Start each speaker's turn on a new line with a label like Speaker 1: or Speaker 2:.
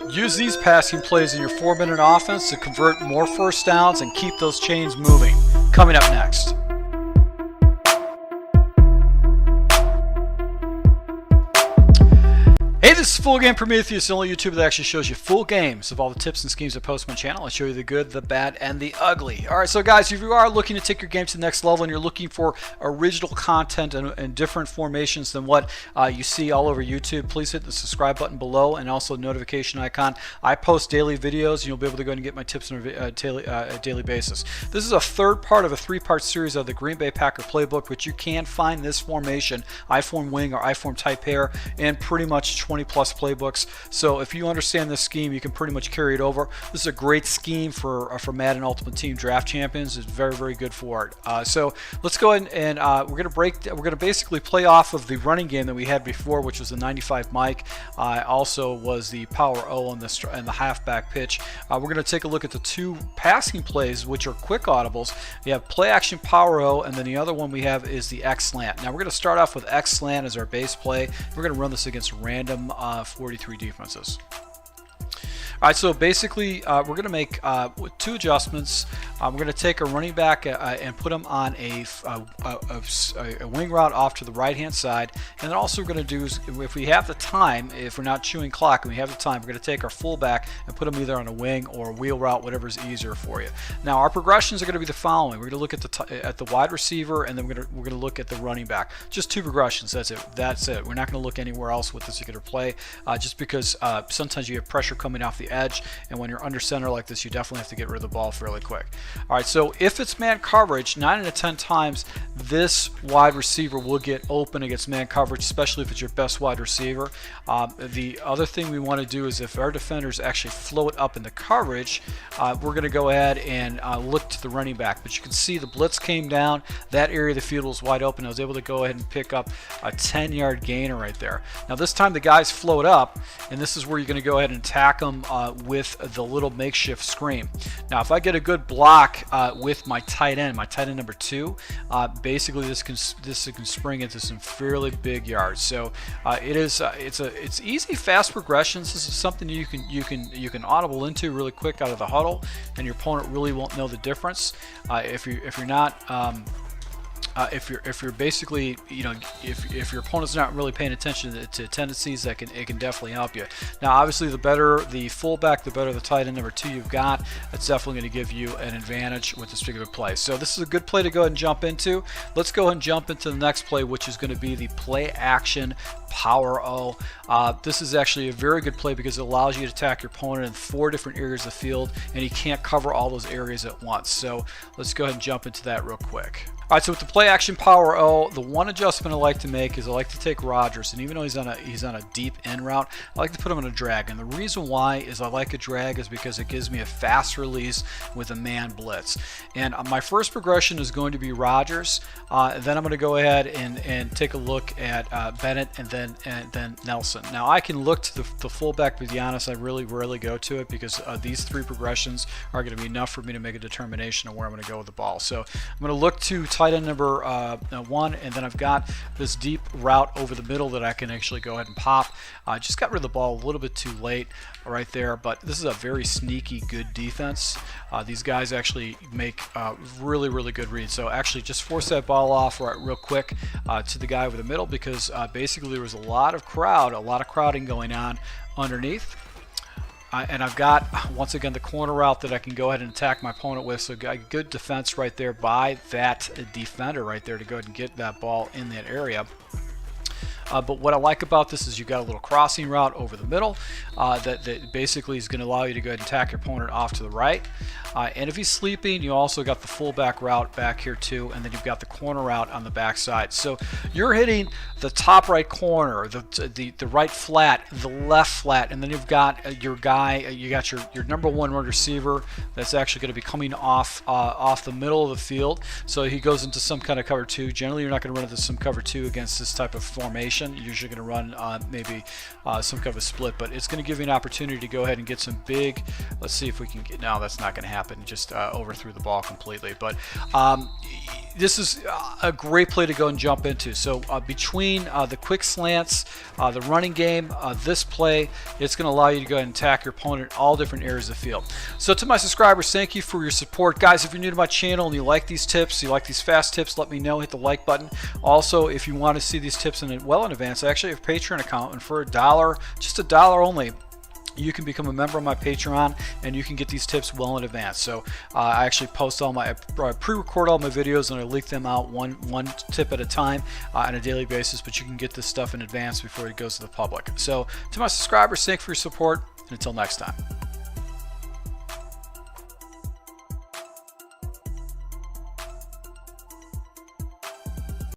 Speaker 1: Use these passing plays in your 4-minute offense to convert more first downs and keep those chains moving. Coming up next. Hey, this is Full Game Prometheus, the only YouTuber that actually shows you full games of all the tips and schemes I post on my channel. I show you the good, the bad, and the ugly. All right, so guys, if you are looking to take your game to the next level and you're looking for original content and different formations than what you see all over YouTube, please hit the subscribe button below and also the notification icon. I post daily videos, and you'll be able to go and get my tips on a daily basis. This is a third part of a 3-part series of the Green Bay Packer playbook, which you can find this formation, I-form wing or I-form tight pair, and pretty much 20 plus playbooks. So if you understand this scheme, you can pretty much carry it over. This is a great scheme for Madden Ultimate Team Draft Champions. It's very, very good for it. So let's go ahead and we're gonna basically play off of the running game that we had before, which was the 95 Mike. Also was the Power O and the halfback pitch. We're gonna take a look at the 2 passing plays, which are quick audibles. We have play action Power O, and then the other one we have is the X slant. Now we're gonna start off with X slant as our base play. We're gonna run this against random 43 defenses. All right, so basically we're going to make 2 adjustments. We're going to take a running back and put him on a wing route off to the right-hand side. And then also we're going to do is, if we have the time, if we're not chewing clock and we have the time, we're going to take our fullback and put him either on a wing or a wheel route, whatever is easier for you. Now our progressions are going to be the following. We're going to look at the wide receiver, and then we're going to look at the running back. Just 2 progressions. That's it. That's it. We're not going to look anywhere else with this particular play, just because sometimes you have pressure coming off the edge, and when you're under center like this, you definitely have to get rid of the ball fairly quick. All right, so if it's man coverage, 9 out of 10 times this wide receiver will get open against man coverage, especially if it's your best wide receiver. The other thing we want to do is, if our defenders actually float up in the coverage, we're going to go ahead and look to the running back. But you can see the blitz came down, that area of the field was wide open. I was able to go ahead and pick up a 10-yard gainer right there. Now this time the guys float up, and this is where you're going to go ahead and attack them with the little makeshift screen. Now if I get a good block with my tight end number 2, basically this can spring into some fairly big yards. So it's easy, fast progressions. This is something you can audible into really quick out of the huddle, and your opponent really won't know the difference. If you're not if you're basically, if your opponent's not really paying attention to tendencies, it can definitely help you. Now obviously the better the fullback, the better the tight end number 2 you've got. That's definitely going to give you an advantage with this particular play. So this is a good play to go ahead and jump into. Let's go ahead and jump into the next play, which is going to be the play action Power O. This is actually a very good play because it allows you to attack your opponent in 4 different areas of the field, and he can't cover all those areas at once. So let's go ahead and jump into that real quick. All right, so with the play action Power O, the one adjustment I like to make is I like to take Rodgers, and even though he's on a deep end route, I like to put him on a drag. And the reason why is I like a drag is because it gives me a fast release with a man blitz. And my first progression is going to be Rodgers. Then I'm going to go ahead and take a look at Bennett and then Nelson. Now I can look to the fullback, but to be honest, I really rarely go to it because these 3 progressions are going to be enough for me to make a determination of where I'm going to go with the ball. So I'm going to look to tight end number 1, and then I've got this deep route over the middle that I can actually go ahead and pop. I just got rid of the ball a little bit too late right there, but this is a very sneaky good defense. These guys actually make really, really good reads. So actually just force that ball off real quick to the guy over the middle, because basically there was a lot of crowding going on underneath. And I've got, once again, the corner route that I can go ahead and attack my opponent with. So a good defense right there by that defender right there to go ahead and get that ball in that area. But what I like about this is you've got a little crossing route over the middle that basically is going to allow you to go ahead and attack your opponent off to the right. And if he's sleeping, you also got the fullback route back here too, and then you've got the corner route on the back side. So you're hitting the top right corner, the right flat, the left flat, and then you've got your guy, you got your number 1 wide receiver that's actually going to be coming off the middle of the field. So he goes into some kind of cover 2. Generally, you're not going to run into some cover 2 against this type of formation. action. You're usually going to run maybe some kind of a split, but it's going to give you an opportunity to go ahead and get some big. Let's see if we can get. No, that's not going to happen. Just overthrew the ball completely. But this is a great play to go and jump into. So between the quick slants, the running game, this play, it's going to allow you to go ahead and attack your opponent in all different areas of the field. So to my subscribers, thank you for your support. Guys, if you're new to my channel and you like these tips, you like these fast tips, let me know. Hit the like button. Also, if you want to see these tips well in advance, I actually have a Patreon account, and for $1, just $1 only, you can become a member of my Patreon and you can get these tips well in advance. So I actually post all my, pre-record all my videos and I leak them out one tip at a time on a daily basis, but you can get this stuff in advance before it goes to the public. So to my subscribers, thank you for your support, and until next time.